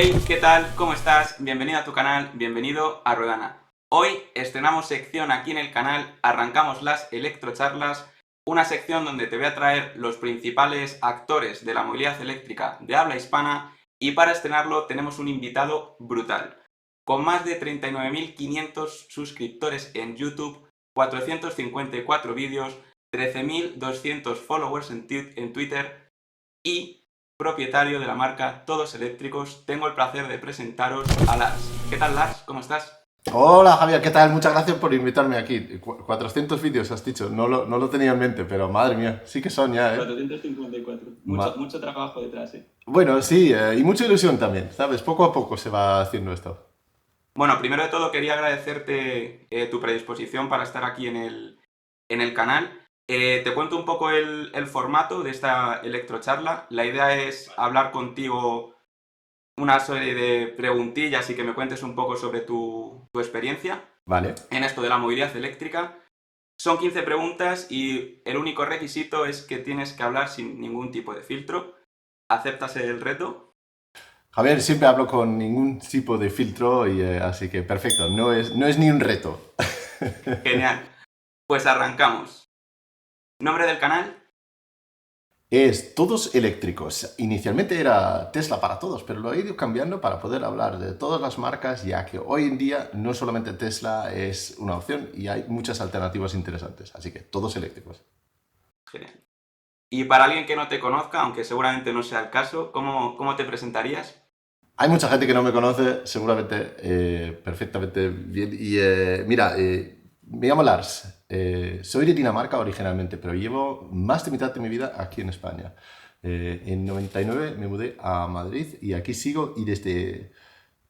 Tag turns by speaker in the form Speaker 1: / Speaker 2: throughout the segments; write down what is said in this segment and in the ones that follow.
Speaker 1: Hey, ¿qué tal? ¿Cómo estás? Bienvenido a tu canal, bienvenido a Ruedana. Hoy estrenamos sección aquí en el canal, arrancamos las electrocharlas, una sección donde te voy a traer los principales actores de la movilidad eléctrica de habla hispana y para estrenarlo tenemos un invitado brutal. Con más de 39.500 suscriptores en YouTube, 454 vídeos, 13.200 followers en Twitter y propietario de la marca Todos Eléctricos, tengo el placer de presentaros a Lars. ¿Qué tal, Lars? ¿Cómo estás?
Speaker 2: Hola Javier, ¿qué tal? Muchas gracias por invitarme aquí. 400 vídeos has dicho, no lo tenía en mente, pero madre mía, sí que son ya, ¿eh?
Speaker 1: 454.
Speaker 2: Ma-
Speaker 1: Mucho trabajo detrás, ¿eh?
Speaker 2: bueno, sí, y mucha ilusión también, ¿sabes? Poco a poco se va haciendo esto.
Speaker 1: Bueno, primero de todo quería agradecerte tu predisposición para estar aquí en el canal. Te cuento un poco el formato de esta electrocharla. La idea es hablar contigo una serie de preguntillas y que me cuentes un poco sobre tu experiencia
Speaker 2: Vale.
Speaker 1: en esto de la movilidad eléctrica. Son 15 preguntas y el único requisito es que tienes que hablar sin ningún tipo de filtro. ¿Aceptas el reto?
Speaker 2: Javier, siempre hablo con ningún tipo de filtro y así que perfecto, no es ni un reto.
Speaker 1: Genial. Pues arrancamos. Nombre del canal.
Speaker 2: Es todos eléctricos. Inicialmente era Tesla para todos, pero lo he ido cambiando para poder hablar de todas las marcas, ya que hoy en día no solamente Tesla es una opción y hay muchas alternativas interesantes. Así que todos eléctricos.
Speaker 1: Genial. Y para alguien que no te conozca, aunque seguramente no sea el caso, ¿cómo te presentarías?
Speaker 2: Hay mucha gente que no me conoce, seguramente perfectamente bien. Y mira, me llamo Lars. Soy de Dinamarca originalmente, pero llevo más de mitad de mi vida aquí en España. En 99 me mudé a Madrid y aquí sigo y desde,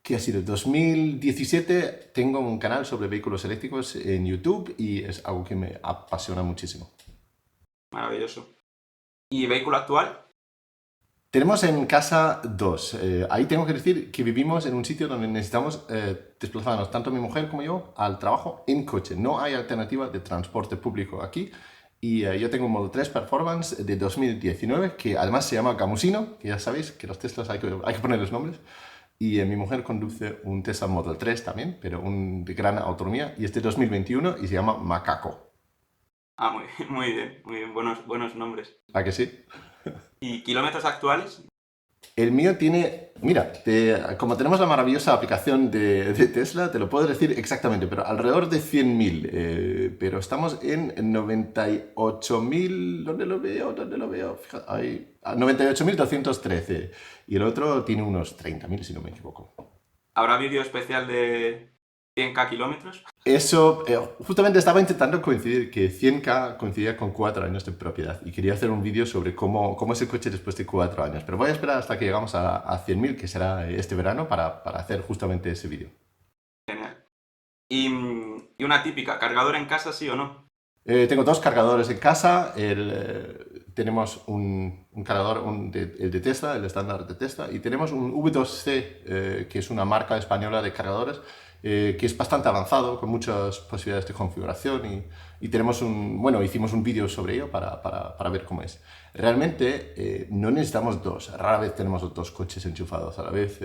Speaker 2: ¿qué ha sido? 2017 tengo un canal sobre vehículos eléctricos en YouTube y es algo que me apasiona muchísimo.
Speaker 1: Maravilloso. ¿Y vehículo actual?
Speaker 2: Tenemos en casa dos. Ahí tengo que decir que vivimos en un sitio donde necesitamos desplazarnos, tanto mi mujer como yo, al trabajo en coche. No hay alternativa de transporte público aquí. Y yo tengo un Model 3 Performance de 2019, que además se llama Camusino, que ya sabéis que los Teslas hay que ponerles nombres. Y mi mujer conduce un Tesla Model 3 también, pero de gran autonomía, y es de 2021 y se llama Macaco.
Speaker 1: Ah, muy, muy bien, buenos nombres.
Speaker 2: ¿A que sí?
Speaker 1: ¿Y kilómetros actuales?
Speaker 2: El mío tiene, mira, como tenemos la maravillosa aplicación de Tesla, te lo puedo decir exactamente, pero alrededor de 100.000. Pero estamos en 98.000, ¿dónde lo veo? ¿Dónde lo veo? Fíjate, hay 98.213. Y el otro tiene unos 30.000, si no me equivoco.
Speaker 1: ¿Habrá vídeo especial de 100K kilómetros?
Speaker 2: Eso, justamente estaba intentando coincidir, que 100K coincidía con 4 años de propiedad y quería hacer un vídeo sobre cómo es el coche después de 4 años, pero voy a esperar hasta que llegamos a 100.000, que será este verano, para hacer justamente ese vídeo.
Speaker 1: Genial. Y una típica, ¿cargador en casa sí o no?
Speaker 2: Tengo dos cargadores en casa, tenemos un cargador, el de Tesla, el estándar de Tesla, y tenemos un V2C, que es una marca española de cargadores, que es bastante avanzado, con muchas posibilidades de configuración, y tenemos bueno, hicimos un vídeo sobre ello para ver cómo es. Realmente no necesitamos dos, rara vez tenemos los dos coches enchufados a la vez,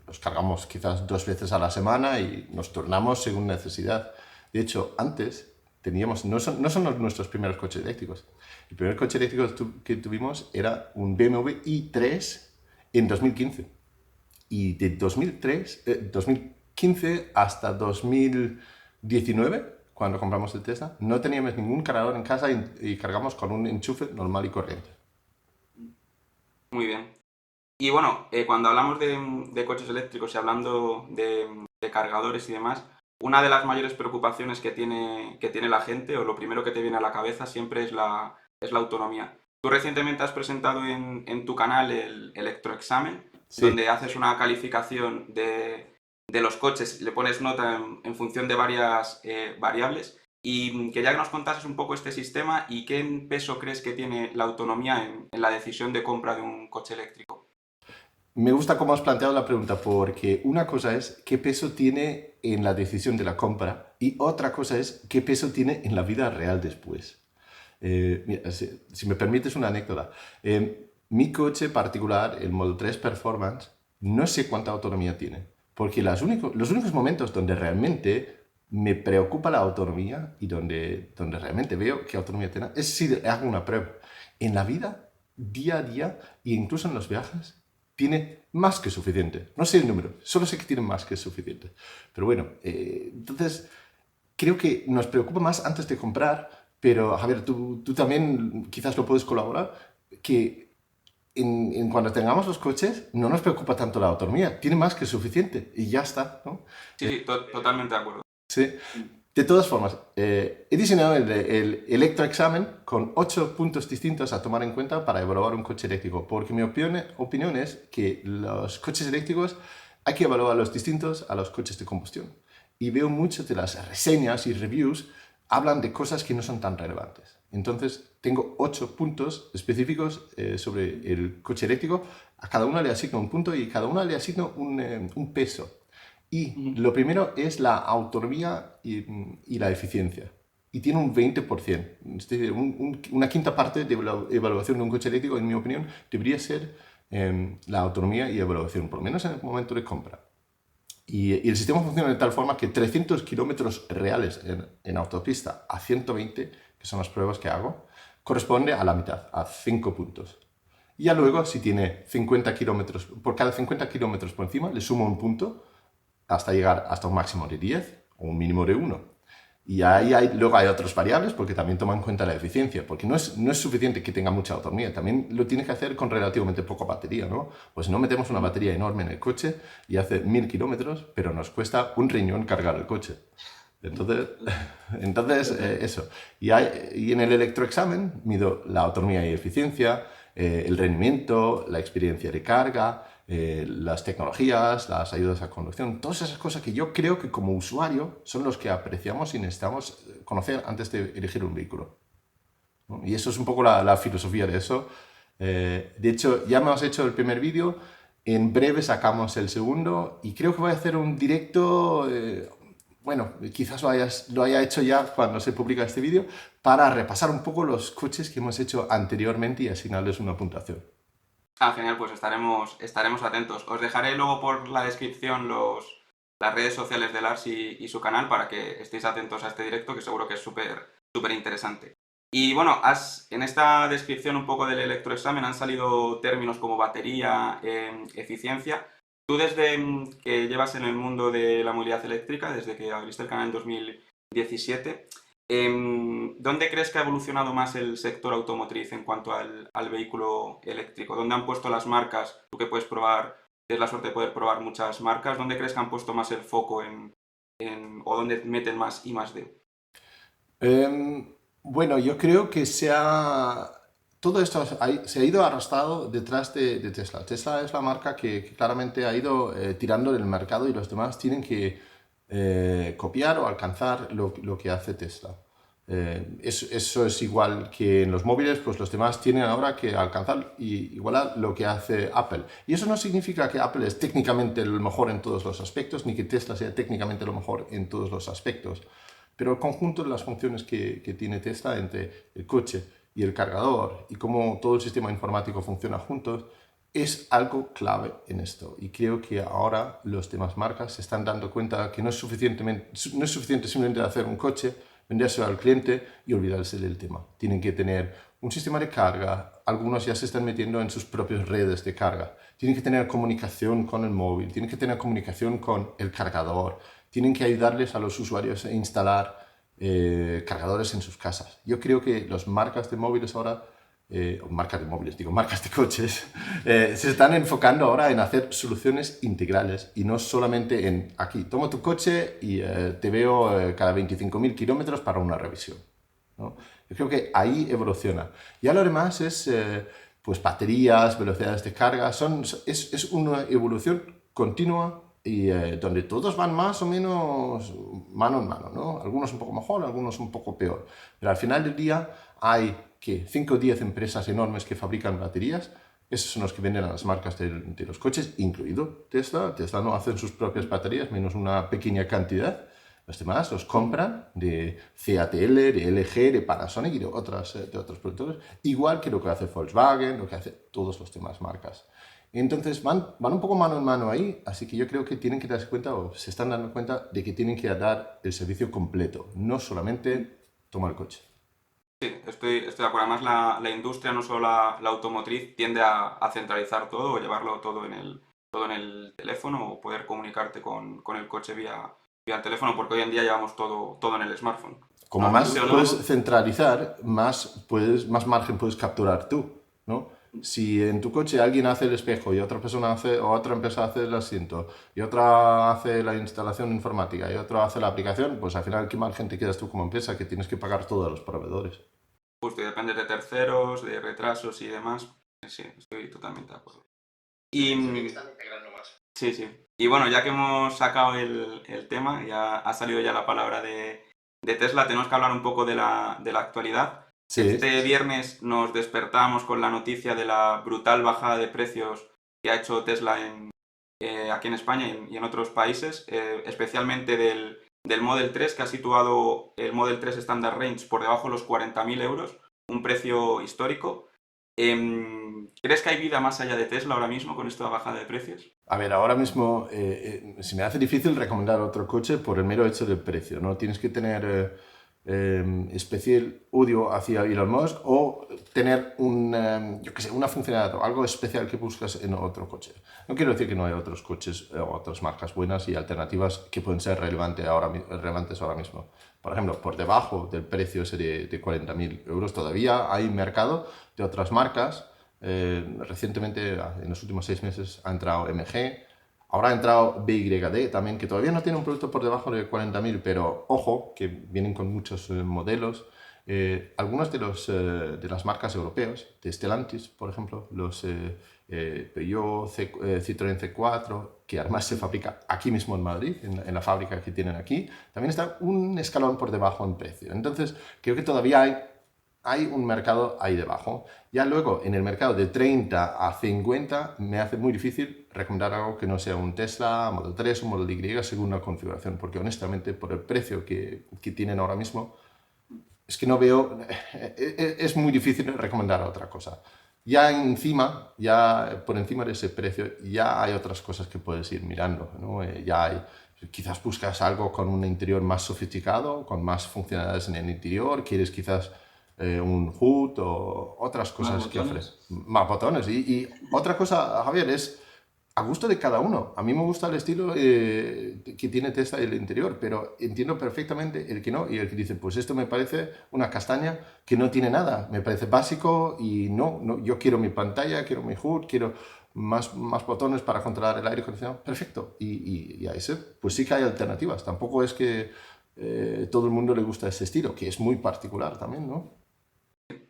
Speaker 2: los cargamos quizás 2 veces a la semana y nos turnamos según necesidad. De hecho, antes teníamos, no son nuestros primeros coches eléctricos. El primer coche eléctrico que tuvimos era un BMW i3 en 2015. Y de 2015 hasta 2019, cuando compramos el Tesla, no teníamos ningún cargador en casa y cargamos con un enchufe normal y corriente.
Speaker 1: Muy bien. Y bueno, cuando hablamos de coches eléctricos y hablando de cargadores y demás, una de las mayores preocupaciones que tiene la gente, o lo primero que te viene a la cabeza siempre es la autonomía. Tú recientemente has presentado en tu canal el electroexamen,
Speaker 2: Sí.
Speaker 1: donde haces una calificación de los coches, le pones nota en función de varias variables. Y quería que nos contases un poco este sistema y qué peso crees que tiene la autonomía en la decisión de compra de un coche eléctrico.
Speaker 2: Me gusta cómo has planteado la pregunta, porque una cosa es qué peso tiene en la decisión de la compra y otra cosa es qué peso tiene en la vida real después. Mira, si me permites una anécdota. Mi coche particular, el Model 3 Performance, no sé cuánta autonomía tiene. Porque los únicos momentos donde realmente me preocupa la autonomía y donde realmente veo qué autonomía tiene es si hago una prueba. En la vida, día a día, e incluso en los viajes, tiene más que suficiente. No sé el número, solo sé que tiene más que suficiente. Pero bueno, entonces creo que nos preocupa más antes de comprar, pero Javier, tú también quizás lo puedes colaborar, que cuando tengamos los coches no nos preocupa tanto la autonomía, tiene más que suficiente y ya está, ¿no?
Speaker 1: Sí, sí, totalmente de acuerdo.
Speaker 2: Sí. De todas formas, he diseñado el electroexamen con 8 puntos distintos a tomar en cuenta para evaluar un coche eléctrico, porque mi opinión es que los coches eléctricos hay que evaluarlos distintos a los coches de combustión. Y veo muchas de las reseñas y reviews hablan de cosas que no son tan relevantes. Entonces, tengo 8 puntos específicos sobre el coche eléctrico. A cada uno le asigno un punto y a cada uno le asigno un peso. Y lo primero es la autonomía y la eficiencia. Y tiene un 20%. Es decir, una quinta parte de la evaluación de un coche eléctrico, en mi opinión, debería ser la autonomía y evaluación, por lo menos en el momento de compra. Y el sistema funciona de tal forma que 300 kilómetros reales en autopista a 120, que son las pruebas que hago, corresponde a la mitad, a 5 puntos. Y ya luego, si tiene 50 kilómetros, por cada 50 kilómetros por encima, le sumo un punto hasta llegar hasta un máximo de 10 o un mínimo de 1. Y ahí luego hay otras variables porque también toman en cuenta la eficiencia, porque no es suficiente que tenga mucha autonomía, también lo tienes que hacer con relativamente poca batería, ¿no? Pues no metemos una batería enorme en el coche y hace 1000 kilómetros, pero nos cuesta un riñón cargar el coche. Entonces eso. Y en el electroexamen mido la autonomía y eficiencia, el rendimiento, la experiencia de carga, las tecnologías, las ayudas a conducción, todas esas cosas que yo creo que como usuario son los que apreciamos y necesitamos conocer antes de elegir un vehículo, ¿no? Y eso es un poco la filosofía de eso. De hecho, ya hemos hecho el primer vídeo, en breve sacamos el segundo y creo que voy a hacer un directo, bueno, quizás lo haya hecho ya cuando se publica este vídeo, para repasar un poco los coches que hemos hecho anteriormente y asignarles una puntuación.
Speaker 1: Ah, genial, pues estaremos atentos. Os dejaré luego por la descripción las redes sociales de Lars y su canal para que estéis atentos a este directo, que seguro que es súper interesante. Y bueno, en esta descripción un poco del electroexamen han salido términos como batería, eficiencia. Tú desde que llevas en el mundo de la movilidad eléctrica, desde que abriste el canal en 2017, ¿dónde crees que ha evolucionado más el sector automotriz en cuanto al vehículo eléctrico? ¿Dónde han puesto las marcas? Tú que puedes probar, tienes la suerte de poder probar muchas marcas, ¿dónde crees que han puesto más el foco o dónde meten más I más D?
Speaker 2: Bueno, yo creo que todo esto se ha ido arrastrado detrás de Tesla. Tesla es la marca que claramente ha ido tirando del mercado y los demás tienen que copiar o alcanzar lo que hace Tesla. Eso es igual que en los móviles, pues los demás tienen ahora que alcanzar y igualar lo que hace Apple. Y eso no significa que Apple es técnicamente lo mejor en todos los aspectos, ni que Tesla sea técnicamente lo mejor en todos los aspectos. Pero el conjunto de las funciones que tiene Tesla entre el coche y el cargador y cómo todo el sistema informático funciona juntos es algo clave en esto. Y creo que ahora los demás marcas se están dando cuenta que no es suficiente simplemente hacer un coche, vendérselo al cliente y olvidarse del tema. Tienen que tener un sistema de carga, algunos ya se están metiendo en sus propias redes de carga. Tienen que tener comunicación con el móvil, tienen que tener comunicación con el cargador, tienen que ayudarles a los usuarios a instalar cargadores en sus casas. Yo creo que las marcas de móviles ahora, marcas de coches, se están enfocando ahora en hacer soluciones integrales y no solamente en aquí, tomo tu coche y te veo cada 25.000 kilómetros para una revisión, ¿no? Yo creo que ahí evoluciona. Ya lo demás es pues baterías, velocidades de carga, es una evolución continua y donde todos van más o menos mano en mano, ¿no? Algunos un poco mejor, algunos un poco peor. Pero al final del día hay que 5 o 10 empresas enormes que fabrican baterías. Esos son los que venden a las marcas de los coches, incluido Tesla. Tesla no hace sus propias baterías, menos una pequeña cantidad. Los demás los compran de CATL, de LG, de Panasonic y de otros productores, igual que lo que hace Volkswagen, lo que hace todos los demás marcas. Entonces van un poco mano en mano ahí, así que yo creo que tienen que darse cuenta o se están dando cuenta de que tienen que dar el servicio completo, no solamente tomar el coche.
Speaker 1: Sí, estoy de acuerdo. Además, la industria, no solo la automotriz, tiende a centralizar todo o llevarlo todo en el teléfono o poder comunicarte con el coche vía el teléfono, porque hoy en día llevamos todo en el smartphone.
Speaker 2: Como
Speaker 1: Nos
Speaker 2: más
Speaker 1: guste o
Speaker 2: puedes
Speaker 1: no,
Speaker 2: centralizar, más margen puedes capturar tú, ¿no? Si en tu coche alguien hace el espejo y otra persona hace, o otra empresa hace el asiento y otra hace la instalación informática y otra hace la aplicación, pues al final, ¿qué margen te quedas tú como empresa que tienes que pagar todo a los proveedores?
Speaker 1: justo, y depende de terceros, de retrasos y demás. Sí, estoy totalmente de acuerdo. Y, sí, sí. Y bueno, ya que hemos sacado el tema, ya ha salido ya la palabra de Tesla, tenemos que hablar un poco de la actualidad.
Speaker 2: Sí,
Speaker 1: Este viernes nos despertamos con la noticia de la brutal bajada de precios que ha hecho Tesla aquí en España y en otros países, especialmente del Model 3, que ha situado el Model 3 Standard Range por debajo de los 40.000 euros, un precio histórico. ¿Crees que hay vida más allá de Tesla ahora mismo con esta bajada de precios?
Speaker 2: a ver, ahora mismo se me hace difícil recomendar otro coche por el mero hecho del precio, ¿no? Tienes que tener especial odio hacia Elon Musk o tener yo qué sé, una funcionalidad o algo especial que buscas en otro coche. No quiero decir que no hay otros coches o otras marcas buenas y alternativas que pueden ser relevantes ahora mismo. Por ejemplo, por debajo del precio ese de 40.000 euros todavía hay mercado de otras marcas. Recientemente, en los últimos 6 meses, ha entrado MG, ahora ha entrado BYD también, que todavía no tiene un producto por debajo de 40.000, pero ojo, que vienen con muchos modelos. Algunos de las marcas europeas, de Stellantis, por ejemplo, los Peugeot, Citroën C4, que además se fabrica aquí mismo en Madrid, en la fábrica que tienen aquí, también está un escalón por debajo en precio. Entonces, creo que todavía hay un mercado ahí debajo. Ya luego, en el mercado de 30 a 50, me hace muy difícil recomendar algo que no sea un Tesla, Model 3 o Model Y según la configuración, porque honestamente, por el precio que tienen ahora mismo, es que no veo, es muy difícil recomendar otra cosa. Ya encima, ya por encima de ese precio, ya hay otras cosas que puedes ir mirando, ¿no? Ya hay, quizás buscas algo con un interior más sofisticado, con más funcionalidades en el interior, quieres quizás un HUD o otras
Speaker 1: ¿Más
Speaker 2: cosas que ofrece.
Speaker 1: botones?
Speaker 2: Más botones. Y otra cosa, Javier, es a gusto de cada uno. A mí me gusta el estilo que tiene Tesla el interior, pero entiendo perfectamente el que no y el que dice, pues esto me parece una castaña que no tiene nada, me parece básico y no, yo quiero mi pantalla, quiero mi HUD, quiero más botones para controlar el aire acondicionado. Perfecto. Y a ese, pues sí que hay alternativas. Tampoco es que todo el mundo le gusta ese estilo, que es muy particular también, ¿no?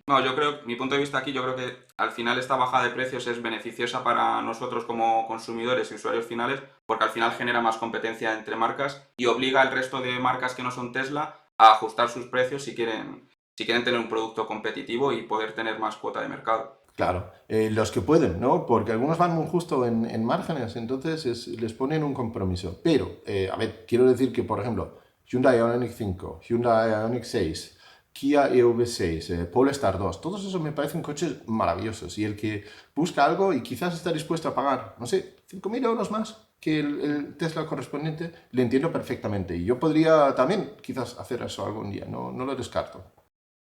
Speaker 1: No, yo creo, mi punto de vista aquí, yo creo que al final esta bajada de precios es beneficiosa para nosotros como consumidores y usuarios finales, porque al final genera más competencia entre marcas y obliga al resto de marcas que no son Tesla a ajustar sus precios si quieren tener un producto competitivo y poder tener más cuota de mercado.
Speaker 2: Claro, los que pueden, ¿no? Porque algunos van muy justo en márgenes, entonces les ponen un compromiso. Pero, a ver, quiero decir que, por ejemplo, Hyundai Ioniq 5, Hyundai Ioniq 6, Kia EV6, Polestar 2, todos esos me parecen coches maravillosos. Y el que busca algo y quizás está dispuesto a pagar, no sé, 5.000 euros más que el Tesla correspondiente, le entiendo perfectamente. Y yo podría también quizás hacer eso algún día, no lo descarto.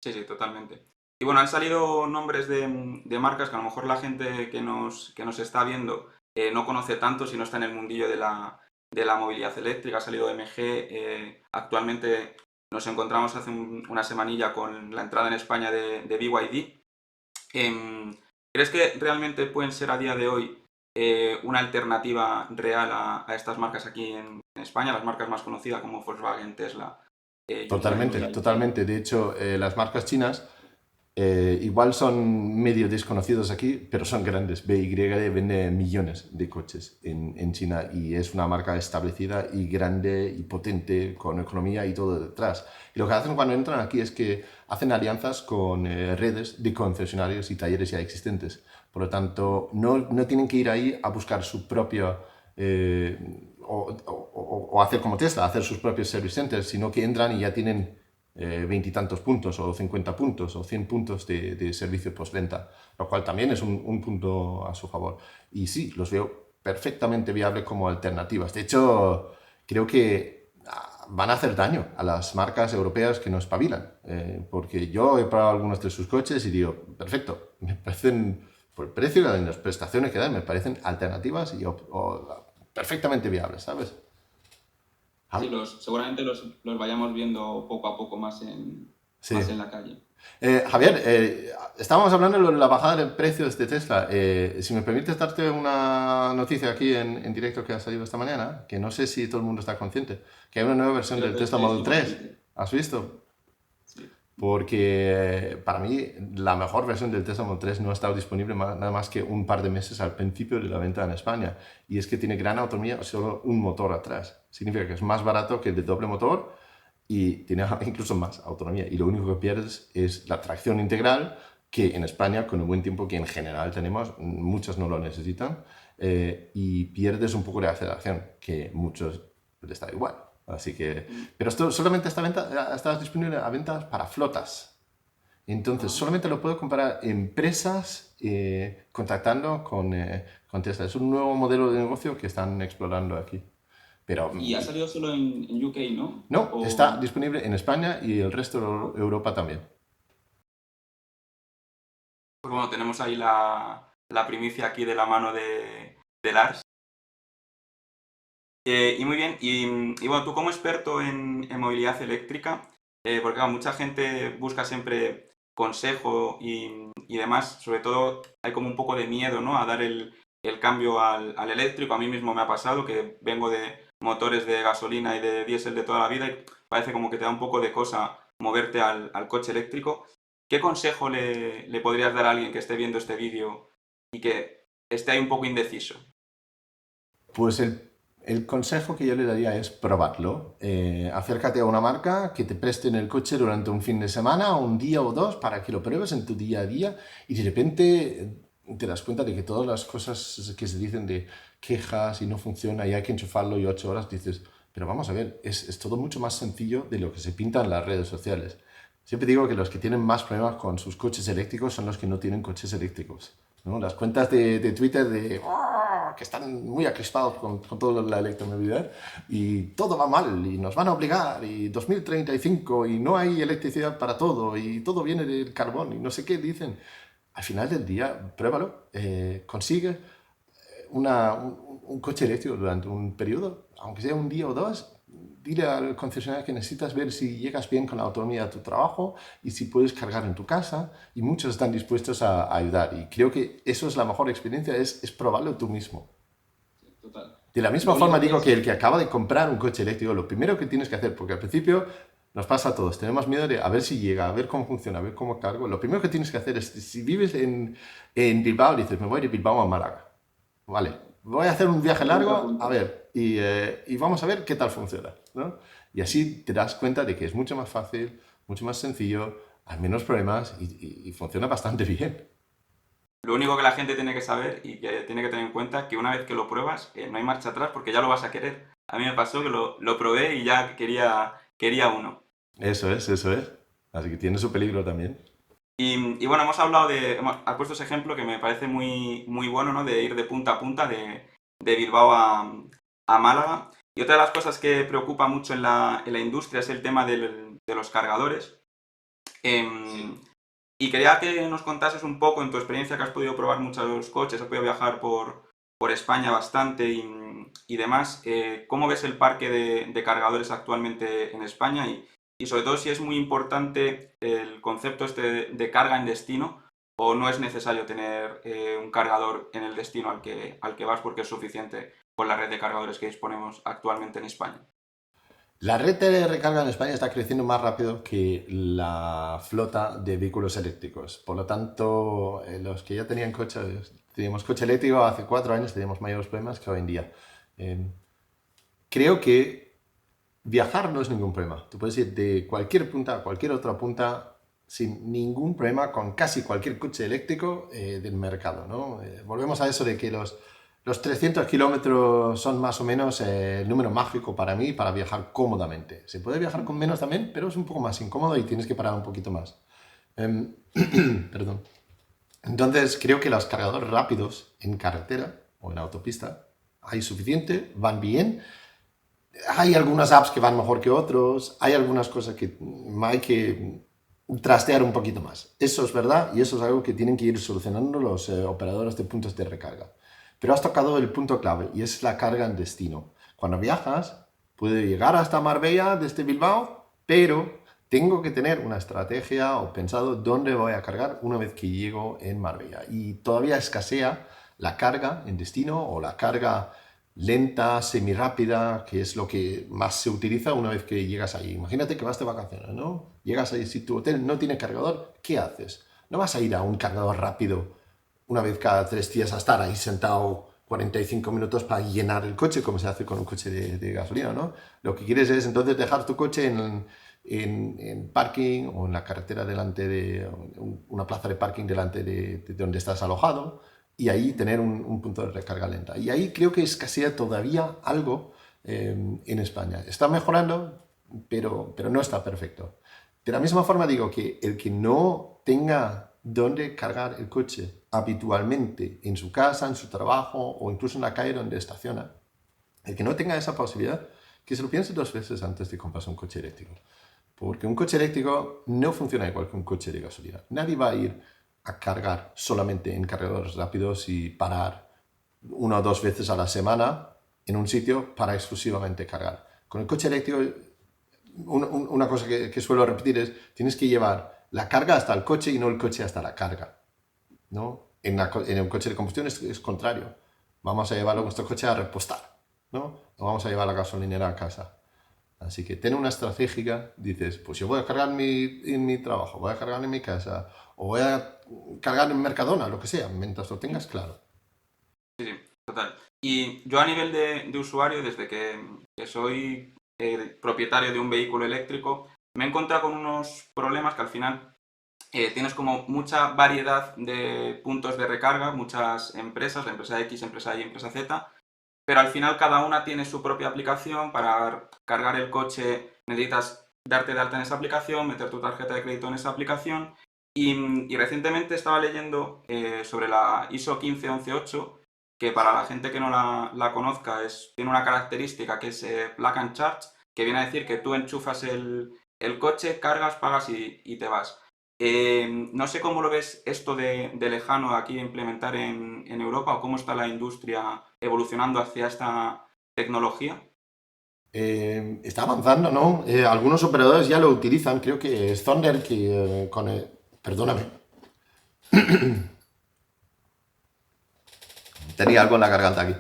Speaker 1: Sí, sí, totalmente. Y bueno, han salido nombres de marcas que a lo mejor la gente que nos está viendo no conoce tanto si no está en el mundillo de la movilidad eléctrica. Ha salido MG. Actualmente nos encontramos hace una semanilla con la entrada en España de BYD. Em, ¿Crees que realmente pueden ser a día de hoy una alternativa real a estas marcas aquí en España, las marcas más conocidas como Volkswagen, Tesla, Hyundai?
Speaker 2: Totalmente, totalmente. De hecho, las marcas chinas igual son medio desconocidos aquí, pero son grandes. BYD vende millones de coches en China y es una marca establecida y grande y potente, con economía y todo detrás. Y lo que hacen cuando entran aquí es que hacen alianzas con redes de concesionarios y talleres ya existentes. Por lo tanto, no tienen que ir ahí a buscar su propia o hacer como Tesla, hacer sus propios service centers, sino que entran y ya tienen 20 y tantos puntos o 50 puntos o 100 puntos de servicio postventa, lo cual también es un punto a su favor. Y sí, los veo perfectamente viables como alternativas. De hecho, creo que van a hacer daño a las marcas europeas que no espabilan, porque yo he probado algunos de sus coches y digo, perfecto, me parecen, por el precio y las prestaciones que dan, me parecen alternativas y perfectamente viables, ¿sabes?
Speaker 1: Sí, seguramente los vayamos viendo poco a poco más
Speaker 2: Sí.
Speaker 1: más en la calle.
Speaker 2: Javier, estábamos hablando de la bajada de precios de Tesla. Si me permites darte una noticia aquí en directo que ha salido esta mañana, que no sé si todo el mundo está consciente, que hay una nueva versión
Speaker 1: Creo
Speaker 2: del
Speaker 1: que
Speaker 2: Tesla
Speaker 1: estoy
Speaker 2: Model 3.
Speaker 1: consciente.
Speaker 2: ¿Has visto?
Speaker 1: Sí.
Speaker 2: Porque para mí la mejor versión del Tesla Model 3 no ha estado disponible nada más que un par de meses al principio de la venta en España. Y es que tiene gran autonomía, solo un motor atrás. Significa que es más barato que el de doble motor y tiene incluso más autonomía. Y lo único que pierdes es la tracción integral, que en España, con el buen tiempo que en general tenemos, muchos no lo necesitan, y pierdes un poco de aceleración, que muchos les da igual. Así que, pero esto solamente está disponible a ventas para flotas. Entonces, solamente lo puedo comprar empresas contactando con Tesla. Es un nuevo modelo de negocio que están explorando aquí. Pero
Speaker 1: Y ha salido solo en UK, ¿no?
Speaker 2: no, está
Speaker 1: O...
Speaker 2: disponible en España y el resto de Europa también.
Speaker 1: Pues bueno, tenemos ahí la primicia aquí de la mano de Lars. Y muy bien, y bueno, tú como experto en movilidad eléctrica, porque claro, mucha gente busca siempre consejo y demás, sobre todo hay como un poco de miedo, ¿no? A dar el cambio al eléctrico. A mí mismo me ha pasado que vengo de motores de gasolina y de diésel de toda la vida y parece como que te da un poco de cosa moverte al coche eléctrico. ¿Qué consejo le podrías dar a alguien que esté viendo este vídeo y que esté ahí un poco indeciso?
Speaker 2: Pues el consejo que yo le daría es probarlo. Acércate a una marca que te presten el coche durante un fin de semana, un día o dos, para que lo pruebes en tu día a día y de repente te das cuenta de que todas las cosas que se dicen de quejas y no funciona y hay que enchufarlo y 8 horas, dices, pero vamos a ver, es todo mucho más sencillo de lo que se pinta en las redes sociales. Siempre digo que los que tienen más problemas con sus coches eléctricos son los que no tienen coches eléctricos, ¿no? Las cuentas de Twitter que están muy acrispados con toda la electromovilidad y todo va mal y nos van a obligar y 2035 y no hay electricidad para todo y todo viene del carbón y no sé qué dicen. Al final del día, pruébalo, consigue un coche eléctrico durante un periodo, aunque sea un día o dos. Dile al concesionario que necesitas ver si llegas bien con la autonomía a tu trabajo y si puedes cargar en tu casa, y muchos están dispuestos a ayudar. Y creo que eso es la mejor experiencia, es probarlo tú mismo.
Speaker 1: Total.
Speaker 2: De la misma
Speaker 1: Lo
Speaker 2: forma
Speaker 1: único que
Speaker 2: digo
Speaker 1: es...
Speaker 2: que el que acaba de comprar un coche eléctrico, lo primero que tienes que hacer, porque al principio nos pasa a todos, tenemos miedo de a ver si llega, a ver cómo funciona, a ver cómo cargo. Lo primero que tienes que hacer es, si vives en Bilbao, dices, me voy de Bilbao a Málaga. Vale, voy a hacer un viaje
Speaker 1: Punto a
Speaker 2: largo, a
Speaker 1: punto.
Speaker 2: ver, y vamos a ver qué tal funciona, ¿no? Y así te das cuenta de que es mucho más fácil, mucho más sencillo, hay menos problemas y funciona bastante bien.
Speaker 1: Lo único que la gente tiene que saber y que tiene que tener en cuenta es que una vez que lo pruebas, no hay marcha atrás porque ya lo vas a querer. A mí me pasó que lo probé y ya quería uno.
Speaker 2: Eso es, eso es. Así que tiene su peligro también.
Speaker 1: Y bueno, hemos hablado has puesto ese ejemplo que me parece muy, muy bueno, ¿no? De ir de punta a punta, de Bilbao a Málaga. Y otra de las cosas que preocupa mucho en la industria es el tema de los cargadores. Em, Y quería que nos contases un poco, en tu experiencia que has podido probar muchos coches, has podido viajar por España bastante y demás, ¿cómo ves el parque de cargadores actualmente en España? Y sobre todo si es muy importante el concepto este de carga en destino o no es necesario tener un cargador en el destino al que vas porque es suficiente con la red de cargadores que disponemos actualmente en España.
Speaker 2: La red de recarga en España está creciendo más rápido que la flota de vehículos eléctricos. Por lo tanto, los que ya teníamos coche eléctrico hace 4 años, teníamos mayores problemas que hoy en día. Eh, Creo que viajar no es ningún problema. Tú puedes ir de cualquier punta a cualquier otra punta sin ningún problema con casi cualquier coche eléctrico del mercado, ¿no? Volvemos a eso de que Los 300 kilómetros son más o menos el número mágico para mí para viajar cómodamente. Se puede viajar con menos también, pero es un poco más incómodo y tienes que parar un poquito más. Perdón. Entonces creo que los cargadores rápidos en carretera o en autopista hay suficiente, van bien. Hay algunas apps que van mejor que otros, hay algunas cosas que hay que trastear un poquito más. Eso es verdad y eso es algo que tienen que ir solucionando los operadores de puntos de recarga. Pero has tocado el punto clave y es la carga en destino. Cuando viajas, puede llegar hasta Marbella desde Bilbao, pero tengo que tener una estrategia o pensado dónde voy a cargar una vez que llego en Marbella. Y todavía escasea la carga en destino o la carga lenta, semirápida, que es lo que más se utiliza una vez que llegas ahí. Imagínate que vas de vacaciones, ¿no? Llegas ahí, si tu hotel no tiene cargador, ¿qué haces? No vas a ir a un cargador rápido una vez cada 3 días a estar ahí sentado 45 minutos para llenar el coche, como se hace con un coche de gasolina, ¿no? Lo que quieres es entonces dejar tu coche en parking o en la carretera delante de una plaza de parking delante de donde estás alojado y ahí tener un punto de recarga lenta. Y ahí creo que escasea todavía algo en España. Está mejorando, pero no está perfecto. De la misma forma digo que el que no tenga dónde cargar el coche habitualmente en su casa, en su trabajo o incluso en la calle donde estaciona, el que no tenga esa posibilidad, que se lo piense 2 veces antes de comprarse un coche eléctrico. Porque un coche eléctrico no funciona igual que un coche de gasolina. Nadie va a ir a cargar solamente en cargadores rápidos y parar 1 o 2 veces a la semana en un sitio para exclusivamente cargar. Con el coche eléctrico, una cosa que suelo repetir es, tienes que llevar la carga hasta el coche y no el coche hasta la carga, ¿no? En un coche de combustión es contrario. Vamos a llevar nuestro coche a repostar, ¿no? O vamos a llevar la gasolinera a casa. Así que ten una estratégica, dices, pues yo voy a cargar en mi trabajo, voy a cargar en mi casa, o voy a cargar en Mercadona, lo que sea, mientras lo tengas claro.
Speaker 1: Sí, sí, total. Y yo a nivel de usuario, desde que soy propietario de un vehículo eléctrico, me he encontrado con unos problemas que al final tienes como mucha variedad de puntos de recarga, muchas empresas, la empresa X, empresa Y, empresa Z, pero al final cada una tiene su propia aplicación. Para cargar el coche necesitas darte de alta en esa aplicación, meter tu tarjeta de crédito en esa aplicación. Y recientemente estaba leyendo sobre la ISO 15118, que para la gente que no la conozca tiene una característica que es plug and charge, que viene a decir que tú enchufas el coche, cargas, pagas y te vas. No sé cómo lo ves esto de lejano aquí implementar en Europa, o cómo está la industria evolucionando hacia esta tecnología.
Speaker 2: Está avanzando, ¿no? Algunos operadores ya lo utilizan, creo que es Thunder, que perdóname, tenía algo en la garganta aquí.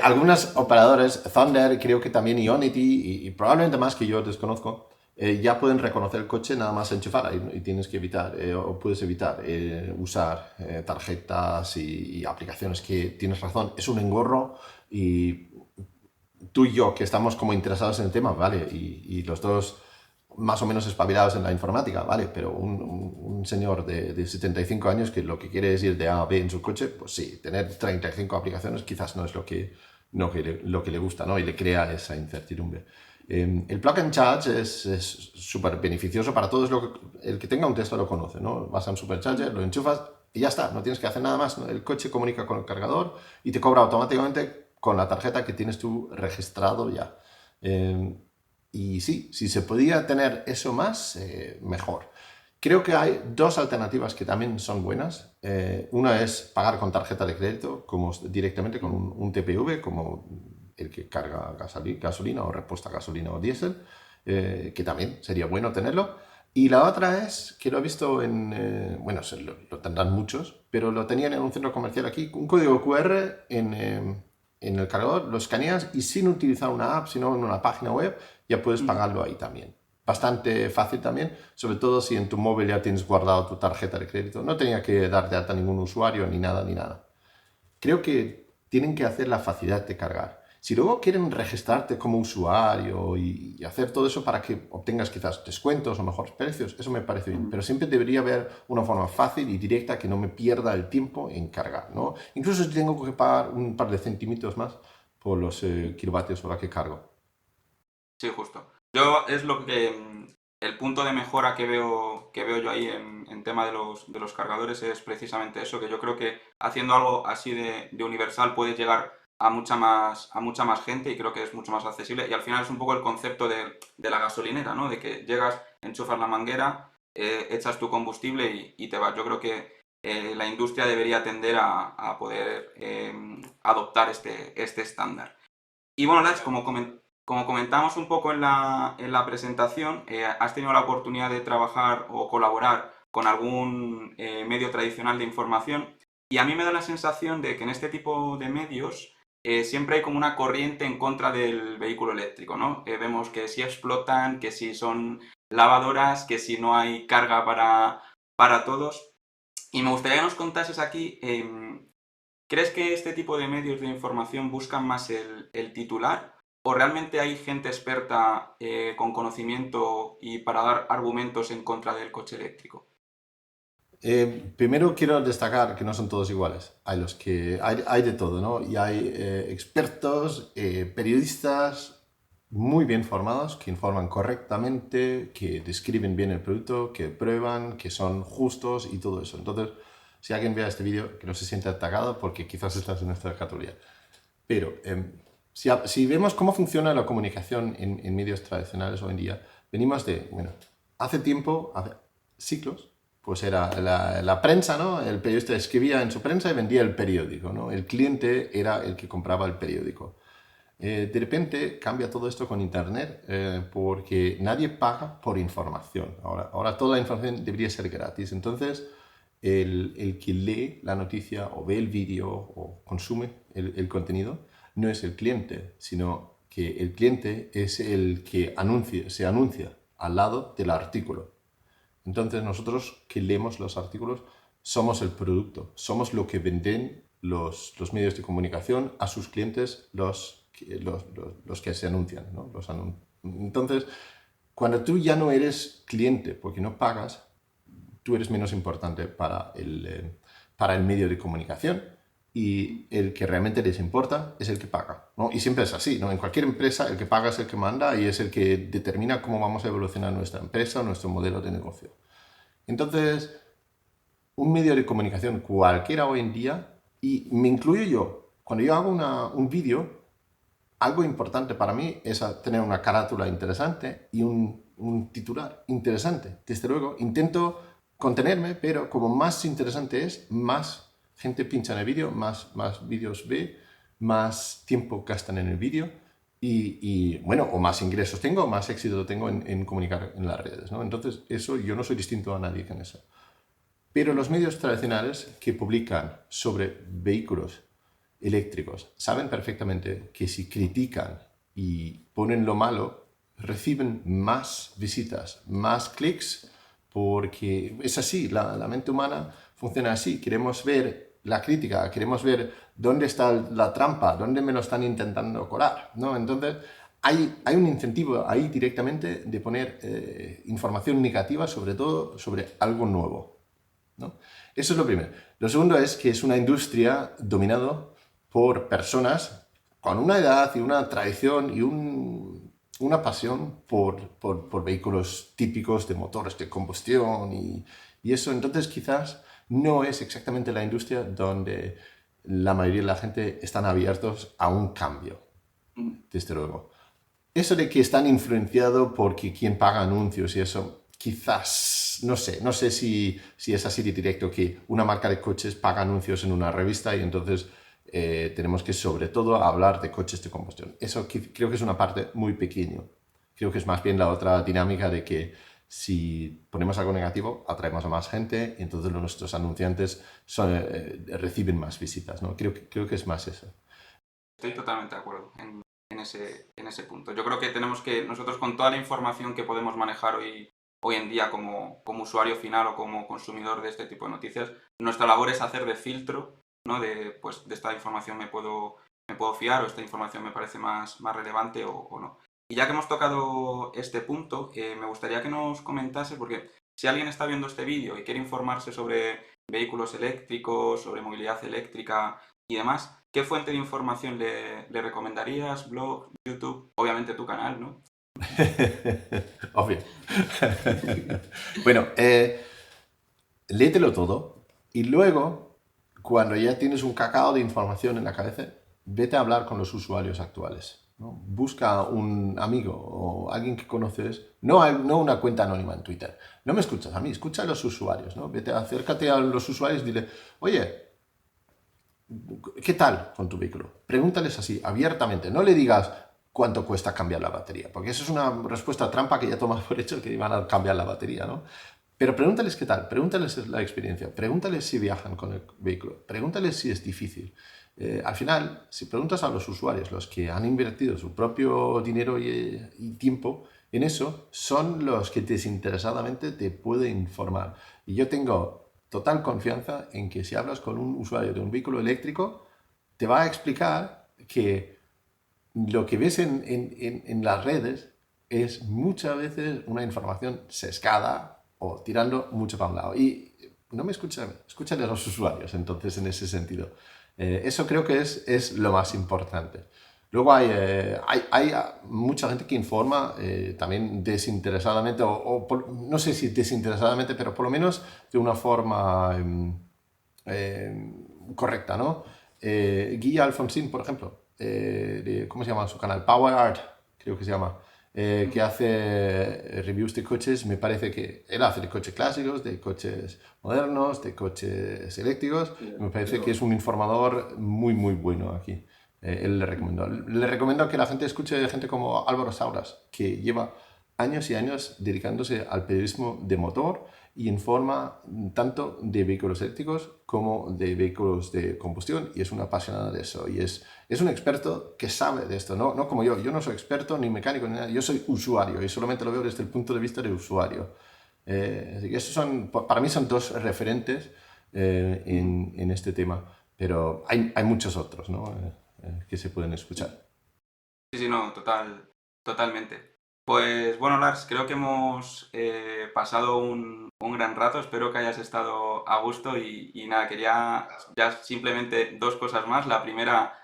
Speaker 2: Algunos operadores, Thunder, creo que también Ionity y probablemente más que yo desconozco, ya pueden reconocer el coche nada más enchufar y tienes que evitar o puedes evitar usar tarjetas y aplicaciones que, tienes razón, es un engorro y tú y yo que estamos como interesados en el tema, ¿vale? Y los dos más o menos espabilados en la informática, ¿vale? Pero un señor de 75 años que lo que quiere es ir de A a B en su coche, pues sí, tener 35 aplicaciones quizás no es lo que le gusta, ¿no? Y le crea esa incertidumbre. El plug and charge es súper beneficioso para todos. El que tenga un Tesla lo conoce, ¿no? Vas a un supercharger, lo enchufas y ya está, no tienes que hacer nada más, ¿no? El coche comunica con el cargador y te cobra automáticamente con la tarjeta que tienes tú registrado ya. Y sí, si se podía tener eso más, mejor. Creo que hay 2 alternativas que también son buenas. Una es pagar con tarjeta de crédito, como directamente con un TPV, como el que carga gasolina o repuesta gasolina o diésel, que también sería bueno tenerlo. Y la otra es, que lo he visto bueno, lo tendrán muchos, pero lo tenían en un centro comercial aquí, un código QR en el cargador, lo escaneas y sin utilizar una app, sino en una página web, ya puedes pagarlo ahí también. Bastante fácil también, sobre todo si en tu móvil ya tienes guardado tu tarjeta de crédito. No tenía que dar de alta a ningún usuario ni nada, ni nada. Creo que tienen que hacer la facilidad de cargar. Si luego quieren registrarte como usuario y hacer todo eso para que obtengas quizás descuentos o mejores precios, eso me parece bien. Pero siempre debería haber una forma fácil y directa que no me pierda el tiempo en cargar, ¿no? Incluso si tengo que pagar un par de centímetros más por los kilovatios hora que cargo.
Speaker 1: Sí, justo. Yo es lo que el punto de mejora que veo yo ahí en tema de los cargadores es precisamente eso, que yo creo que haciendo algo así de universal puedes llegar a mucha más gente y creo que es mucho más accesible. Y al final es un poco el concepto de la gasolinera, ¿no? De que llegas, enchufas la manguera, echas tu combustible y te vas. Yo creo que la industria debería tender a poder adoptar este estándar. Y bueno, Lach, como comentamos un poco en la presentación, has tenido la oportunidad de trabajar o colaborar con algún medio tradicional de información y a mí me da la sensación de que en este tipo de medios siempre hay como una corriente en contra del vehículo eléctrico, ¿no? Vemos que si explotan, que si son lavadoras, que si no hay carga para todos. Y me gustaría que nos contases aquí, ¿crees que este tipo de medios de información buscan más el titular o realmente hay gente experta con conocimiento y para dar argumentos en contra del coche eléctrico?
Speaker 2: Primero quiero destacar que no son todos iguales. Hay de todo, ¿no? Y hay expertos, periodistas muy bien formados que informan correctamente, que describen bien el producto, que prueban, que son justos y todo eso. Entonces, si alguien vea este vídeo, que no se siente atacado porque quizás estás en esta categoría. Pero si vemos cómo funciona la comunicación en medios tradicionales hoy en día, venimos de, bueno, hace tiempo, hace siglos, pues era la prensa, ¿no? El periodista escribía en su prensa y vendía el periódico, ¿no? El cliente era el que compraba el periódico. De repente cambia todo esto con Internet porque nadie paga por información. Ahora toda la información debería ser gratis. Entonces, el que lee la noticia o ve el vídeo o consume el contenido no es el cliente, sino que el cliente es el que se anuncia al lado del artículo. Entonces nosotros que leemos los artículos somos el producto, somos lo que venden los medios de comunicación a sus clientes, los que se anuncian, ¿no? Entonces, cuando tú ya no eres cliente porque no pagas, tú eres menos importante para el medio de comunicación y el que realmente les importa es el que paga, ¿no? Y siempre es así, ¿no? En cualquier empresa el que paga es el que manda y es el que determina cómo vamos a evolucionar nuestra empresa, nuestro modelo de negocio. Entonces, un medio de comunicación cualquiera hoy en día, y me incluyo yo, cuando yo hago un vídeo, algo importante para mí es tener una carátula interesante y un titular interesante. Desde luego, intento contenerme, pero como más interesante es, más gente pincha en el vídeo, más vídeos ve, más tiempo gastan en el vídeo bueno, o más ingresos tengo, más éxito tengo en comunicar en las redes, ¿no? Entonces, eso yo no soy distinto a nadie con eso. Pero los medios tradicionales que publican sobre vehículos eléctricos saben perfectamente que si critican y ponen lo malo, reciben más visitas, más clics, porque es así, la mente humana funciona así. Queremos ver la crítica, queremos ver dónde está la trampa, dónde me lo están intentando colar, ¿no? Entonces, hay un incentivo ahí directamente de poner información negativa, sobre todo sobre algo nuevo, ¿no? Eso es lo primero. Lo segundo es que es una industria dominada por personas con una edad y una tradición y una pasión por vehículos típicos de motores de combustión y eso. Entonces quizás no es exactamente la industria donde la mayoría de la gente están abiertos a un cambio, desde luego. Eso de que están influenciados porque quien paga anuncios y eso, quizás, no sé si es así de directo que una marca de coches paga anuncios en una revista y entonces tenemos que sobre todo hablar de coches de combustión. Eso creo que es una parte muy pequeña. Creo que es más bien la otra dinámica de que si ponemos algo negativo, atraemos a más gente y entonces nuestros anunciantes reciben más visitas, ¿no? Creo que es más eso.
Speaker 1: Estoy totalmente de acuerdo en ese punto. Yo creo que tenemos que, nosotros con toda la información que podemos manejar hoy en día como usuario final o como consumidor de este tipo de noticias, nuestra labor es hacer de filtro, ¿no? Pues, de esta información me puedo fiar o esta información me parece más relevante o no. Y ya que hemos tocado este punto, me gustaría que nos comentase, porque si alguien está viendo este vídeo y quiere informarse sobre vehículos eléctricos, sobre movilidad eléctrica y demás, ¿qué fuente de información le recomendarías? ¿Blog, YouTube? Obviamente tu canal, ¿no?
Speaker 2: Obvio. Bueno, léetelo todo y luego, cuando ya tienes un cacao de información en la cabeza, vete a hablar con los usuarios actuales, ¿no? Busca un amigo o alguien que conoces, no una cuenta anónima en Twitter. No me escuchas a mí, escucha a los usuarios, ¿no? Vete, acércate a los usuarios y dile, oye, ¿qué tal con tu vehículo? Pregúntales así, abiertamente. No le digas cuánto cuesta cambiar la batería, porque eso es una respuesta trampa que ya tomas por hecho que van a cambiar la batería, ¿no? Pero pregúntales qué tal, pregúntales la experiencia, pregúntales si viajan con el vehículo, pregúntales si es difícil. Al final, si preguntas a los usuarios, los que han invertido su propio dinero y tiempo en eso, son los que desinteresadamente te pueden informar. Y yo tengo total confianza en que si hablas con un usuario de un vehículo eléctrico, te va a explicar que lo que ves en las redes es muchas veces una información sesgada o tirando mucho para un lado. Y no me escuchan, escúchale a los usuarios, entonces, en ese sentido. Eso creo que es lo más importante. Luego hay mucha gente que informa también desinteresadamente, no sé si desinteresadamente, pero por lo menos de una forma correcta, ¿no? Guilla Alfonsín, por ejemplo, ¿cómo se llama su canal? Power Art, creo que se llama, que hace reviews de coches. Me parece que él hace de coches clásicos, de coches modernos, de coches eléctricos. Me parece que es un informador muy, muy bueno aquí. Él le recomiendo que la gente escuche gente como Álvaro Sauras, que lleva años y años dedicándose al periodismo de motor y informa tanto de vehículos eléctricos como de vehículos de combustión, y es un apasionado de eso, y es un experto que sabe de esto, no como yo no soy experto ni mecánico ni nada, yo soy usuario y solamente lo veo desde el punto de vista de usuario. Así que esos para mí son dos referentes en este tema, pero hay muchos otros, ¿no? Que se pueden escuchar.
Speaker 1: Sí, sí, no, totalmente. Pues bueno, Lars, creo que hemos pasado un gran rato, espero que hayas estado a gusto y nada, quería ya simplemente dos cosas más. La primera,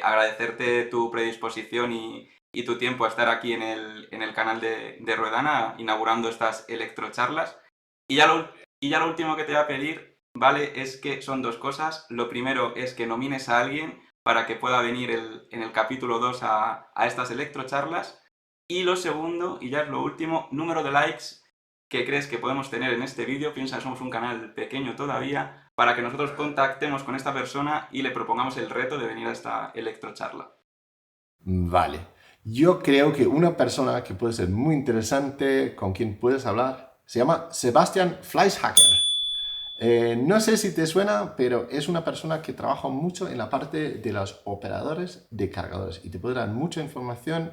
Speaker 1: agradecerte tu predisposición y tu tiempo a estar aquí en el canal de Ruedana, inaugurando estas electrocharlas. Y ya lo último que te voy a pedir, ¿vale? Es que son dos cosas. Lo primero es que nomines a alguien para que pueda venir en el capítulo 2 a estas electrocharlas. Y lo segundo, y ya es lo último, número de likes que crees que podemos tener en este vídeo. Piensa que somos un canal pequeño todavía, para que nosotros contactemos con esta persona y le propongamos el reto de venir a esta electrocharla.
Speaker 2: Vale. Yo creo que una persona que puede ser muy interesante, con quien puedes hablar, se llama Sebastian Fleischhacker. No sé si te suena, pero es una persona que trabaja mucho en la parte de los operadores de cargadores y te puede dar mucha información,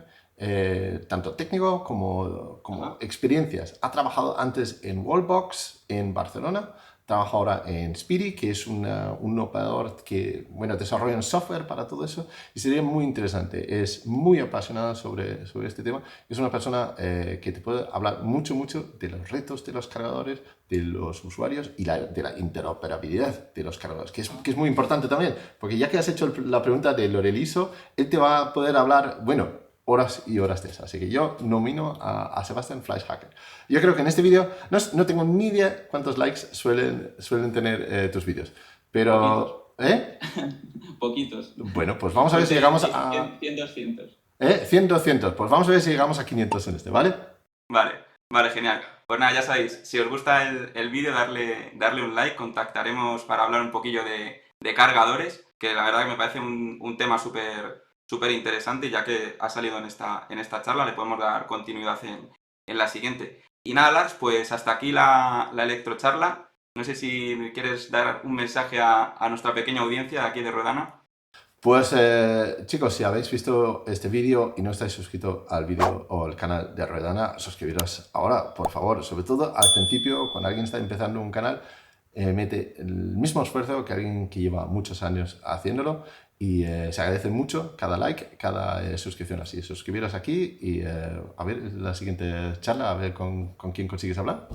Speaker 2: tanto técnico como experiencias. Ha trabajado antes en Wallbox en Barcelona, trabaja ahora en Speedy, que es un operador que, bueno, desarrolla un software para todo eso, y sería muy interesante. Es muy apasionado sobre este tema. Es una persona que te puede hablar mucho de los retos de los cargadores, de los usuarios y de la interoperabilidad de los cargadores, que es muy importante también, porque ya que has hecho la pregunta de Loreliso, él te va a poder hablar, bueno, horas y horas de eso. Así que yo nomino a Sebastian Fleischhacker. Yo creo que en este vídeo no tengo ni idea cuántos likes suelen tener tus vídeos, pero...
Speaker 1: Poquitos.
Speaker 2: Bueno, pues vamos a ver si llegamos a...
Speaker 1: 100, 200.
Speaker 2: 100, 200. Pues vamos a ver si llegamos a 500 en este, ¿vale?
Speaker 1: Vale, genial. Pues nada, ya sabéis, si os gusta el vídeo, darle un like, contactaremos para hablar un poquillo de cargadores, que la verdad que me parece un tema súper interesante, ya que ha salido en esta charla, le podemos dar continuidad en la siguiente. Y nada, Lars, pues hasta aquí la electrocharla. No sé si quieres dar un mensaje a nuestra pequeña audiencia de aquí de Ruedana.
Speaker 2: Pues chicos, si habéis visto este vídeo y no estáis suscritos al vídeo o al canal de Ruedana, suscribiros ahora, por favor. Sobre todo al principio, cuando alguien está empezando un canal, mete el mismo esfuerzo que alguien que lleva muchos años haciéndolo, Y se agradece mucho cada like, cada suscripción. Así, suscribiros aquí y a ver la siguiente charla, a ver con quién consigues hablar.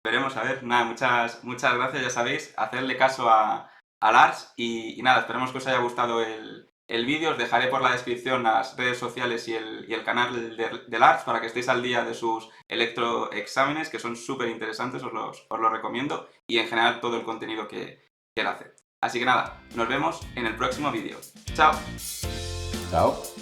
Speaker 1: Veremos, a ver. Nada, muchas gracias, ya sabéis, hacerle caso a Lars y nada, esperemos que os haya gustado el vídeo. Os dejaré por la descripción las redes sociales y el canal de Lars para que estéis al día de sus electroexámenes, que son súper interesantes, os los recomiendo, y en general todo el contenido que él hace. Así que nada, nos vemos en el próximo vídeo. ¡Chao!
Speaker 2: Chao.